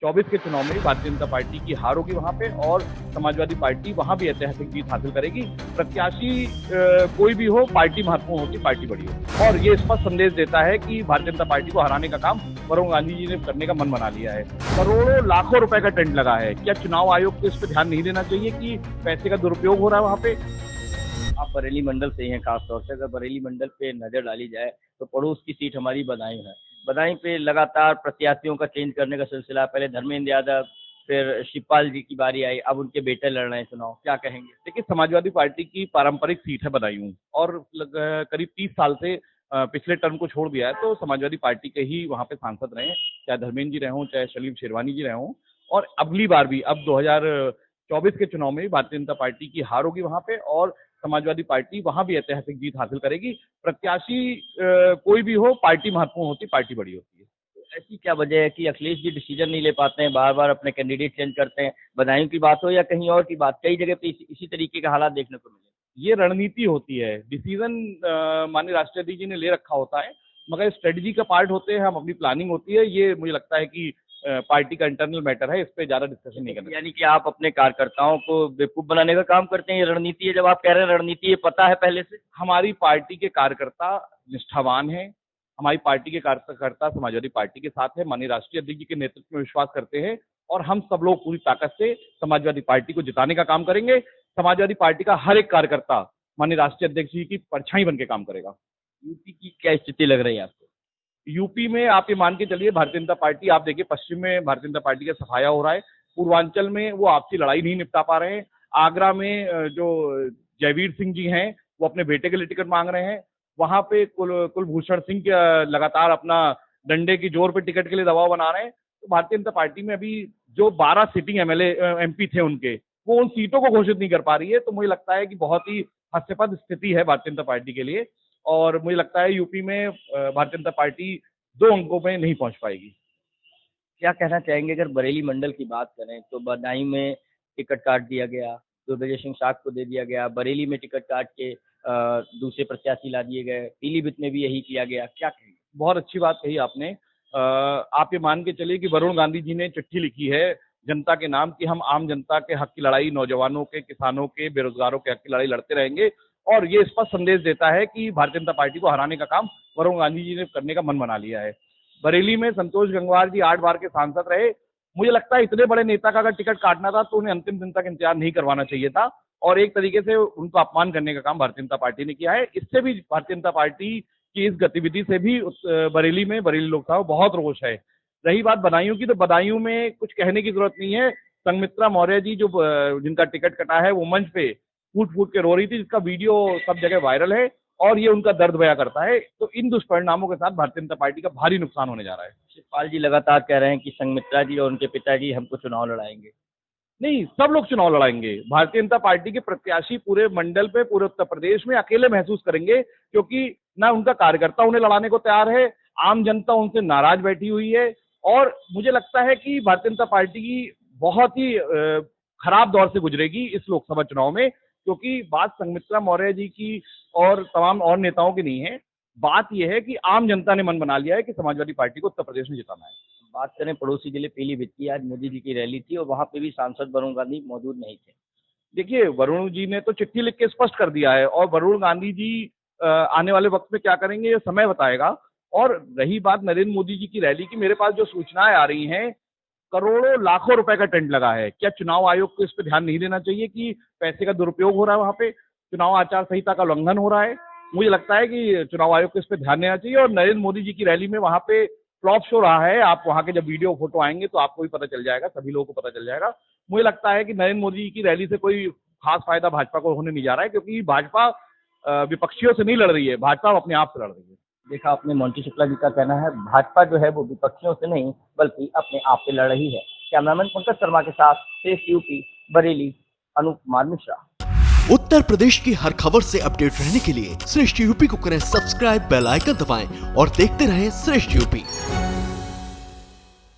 24 के चुनाव में भारतीय जनता पार्टी की हार होगी वहां पे और समाजवादी पार्टी वहां भी ऐतिहासिक जीत हासिल करेगी। प्रत्याशी कोई भी हो, पार्टी महत्वपूर्ण होती, पार्टी बड़ी हो। और ये स्पष्ट संदेश देता है कि भारतीय जनता पार्टी को हराने का काम वरुण गांधी जी ने करने का मन बना लिया है। करोड़ों लाखों रुपए का टेंट लगा है। क्या चुनाव आयोग को इस पर ध्यान नहीं देना चाहिए कि पैसे का दुरुपयोग हो रहा है वहां पे? आप बरेली मंडल से ही हैं, खासतौर से अगर बरेली मंडल पे नजर डाली जाए तो पड़ोस की सीट हमारी बदायूं है। बदायूं पे लगातार प्रत्याशियों का चेंज करने का सिलसिला, पहले धर्मेंद्र यादव, फिर शिवपाल जी की बारी आई, अब उनके बेटे लड़ रहे हैं चुनाव। क्या कहेंगे? देखिए, समाजवादी पार्टी की पारंपरिक सीट है बदायूं और करीब 30 साल से पिछले टर्म को छोड़ दिया है तो समाजवादी पार्टी के ही वहां पे सांसद रहे, चाहे धर्मेंद्र जी रहे हों, चाहे सलीम शेरवानी जी रहे हों। और अगली बार भी, अब 2024 के चुनाव में भारतीय जनता पार्टी की हार होगी वहां पे और समाजवादी पार्टी वहां भी ऐतिहासिक जीत हासिल करेगी। प्रत्याशी कोई भी हो, पार्टी महत्वपूर्ण होती, पार्टी बड़ी होती है। ऐसी क्या वजह है कि अखिलेश जी डिसीजन नहीं ले पाते हैं, बार बार अपने कैंडिडेट चेंज करते हैं? बदायूं की बात हो या कहीं और की बात, कई जगह पे इसी तरीके का हालात देखने को मिले। ये रणनीति होती है। डिसीजन माननीय राष्ट्रीय अध्यक्ष जी ने ले रखा होता है, मगर स्ट्रेटजी का पार्ट होते हैं, हम अपनी प्लानिंग होती है। ये मुझे लगता है कि पार्टी का इंटरनल मैटर है, इस पे ज्यादा डिस्कशन नहीं करना। यानी कि आप अपने कार्यकर्ताओं को बेवकूफ बनाने का काम करते हैं, ये रणनीति है? जब आप कह रहे हैं रणनीति, ये पता है पहले से? हमारी पार्टी के कार्यकर्ता निष्ठावान हैं। हमारी पार्टी के कार्यकर्ता समाजवादी पार्टी के साथ है, माननीय राष्ट्रीय अध्यक्ष जी के नेतृत्व में विश्वास करते हैं और हम सब लोग पूरी ताकत से समाजवादी पार्टी को जिताने का काम करेंगे। समाजवादी पार्टी का हर एक कार्यकर्ता माननीय राष्ट्रीय अध्यक्ष जी की परछाई बन के काम करेगा। यूपी की क्या स्थिति लग रही है आपको? यूपी में आप ये मान के चलिए, भारतीय जनता पार्टी, आप देखिए पश्चिम में भारतीय जनता पार्टी का सफाया हो रहा है, पूर्वांचल में वो आपसी लड़ाई नहीं निपटा पा रहे हैं। आगरा में जो जयवीर सिंह जी हैं वो अपने बेटे के लिए टिकट मांग रहे हैं। वहां पे कुलभूषण सिंह के लगातार अपना डंडे की जोर पे टिकट के लिए दबाव बना रहे हैं। तो भारतीय जनता पार्टी में अभी जो 12 सिटिंग एमएलए एमपी थे उनके, वो उन सीटों को घोषित नहीं कर पा रही है। तो मुझे लगता है कि बहुत ही हास्यास्पद स्थिति है भारतीय जनता पार्टी के लिए और मुझे लगता है यूपी में भारतीय जनता पार्टी 2 अंकों में नहीं पहुंच पाएगी। क्या कहना चाहेंगे अगर बरेली मंडल की बात करें तो बदायूं में टिकट काट दिया गया, दुर्गाजय सिंह साख को दे दिया गया, बरेली में टिकट काट के दूसरे प्रत्याशी ला दिए गए, पीलीभीत में भी यही किया गया। क्या कहेंगे? बहुत अच्छी बात कही आपने। आप ये मान के चलिए कि वरुण गांधी जी ने चिट्ठी लिखी है जनता के नाम कि हम आम जनता के हक की लड़ाई, नौजवानों के, किसानों के, बेरोजगारों के हक की लड़ाई लड़ते रहेंगे और ये स्पष्ट संदेश देता है कि भारतीय जनता पार्टी को हराने का काम वरुण गांधी जी ने करने का मन बना लिया है। बरेली में संतोष गंगवार जी 8 बार के सांसद रहे। मुझे लगता है इतने बड़े नेता का अगर टिकट काटना था तो उन्हें अंतिम दिन तक इंतजार नहीं करवाना चाहिए था और एक तरीके से उनका अपमान करने का काम भारतीय जनता पार्टी ने किया है। इससे भी भारतीय जनता पार्टी की इस गतिविधि से भी बरेली लोकसभा में बहुत रोष है। रही बात बदायूं की, तो बदायूं में कुछ कहने की जरूरत नहीं है। संघमित्रा मौर्य जी जो जिनका टिकट कटा है वो मंच पे फूट फूट के रो रही थी, जिसका वीडियो सब जगह वायरल है और ये उनका दर्द बयां करता है। तो इन दुष्परिणामों के साथ भारतीय जनता पार्टी का भारी नुकसान होने जा रहा है। शिवपाल जी लगातार कह रहे हैं कि संघमित्रा जी और उनके पिताजी हमको चुनाव लड़ाएंगे। नहीं, सब लोग चुनाव लड़ाएंगे। भारतीय जनता पार्टी के प्रत्याशी पूरे मंडल पे, पूरे उत्तर प्रदेश में अकेले महसूस करेंगे क्योंकि ना उनका कार्यकर्ता उन्हें लड़ाने को तैयार है, आम जनता उनसे नाराज बैठी हुई है और मुझे लगता है कि भारतीय जनता पार्टी की बहुत ही खराब दौर से गुजरेगी इस लोकसभा चुनाव में, क्योंकि बात संघमित्रा मौर्य जी की और तमाम और नेताओं की नहीं है। बात यह है कि आम जनता ने मन बना लिया है कि समाजवादी पार्टी को उत्तर प्रदेश में जिताना है। बात करें पड़ोसी जिले पीलीभीत की, आज मोदी जी की रैली थी और वहां पे भी सांसद वरुण गांधी मौजूद नहीं थे। देखिए, वरुण जी ने तो चिट्ठी लिख के स्पष्ट कर दिया है और वरुण गांधी जी आने वाले वक्त में क्या करेंगे ये समय बताएगा। और रही बात नरेंद्र मोदी जी की रैली की, मेरे पास जो सूचनाएं आ रही हैं, करोड़ों लाखों रुपए का टेंट लगा है। क्या चुनाव आयोग को इस पर ध्यान नहीं देना चाहिए कि पैसे का दुरुपयोग हो रहा है वहां पे, चुनाव आचार संहिता का उल्लंघन हो रहा है? मुझे लगता है कि चुनाव आयोग को इस पर ध्यान देना चाहिए। और नरेंद्र मोदी जी की रैली में वहां पे फ्लॉप शो रहा है। आप वहां के जब वीडियो फोटो आएंगे तो आपको भी पता चल जाएगा, सभी लोगों को पता चल जाएगा। मुझे लगता है कि नरेंद्र मोदी जी की रैली से कोई खास फायदा भाजपा को होने नहीं जा रहा है, क्योंकि भाजपा विपक्षियों से नहीं लड़ रही है, भाजपा अपने आप से लड़ रही है। देखा आपने, मोंटी शुक्ला जी का कहना है भाजपा जो है वो विपक्षियों से नहीं बल्कि अपने आप से लड़ रही है। कैमरामैन पंकज शर्मा के साथ शेष यूपी बरेली, अनूप कुमार मिश्रा। उत्तर प्रदेश की हर खबर से अपडेट रहने के लिए श्रेष्ठ यूपी को करें सब्सक्राइब, बेल आइकन दबाएं और देखते रहें श्रेष्ठ यूपी।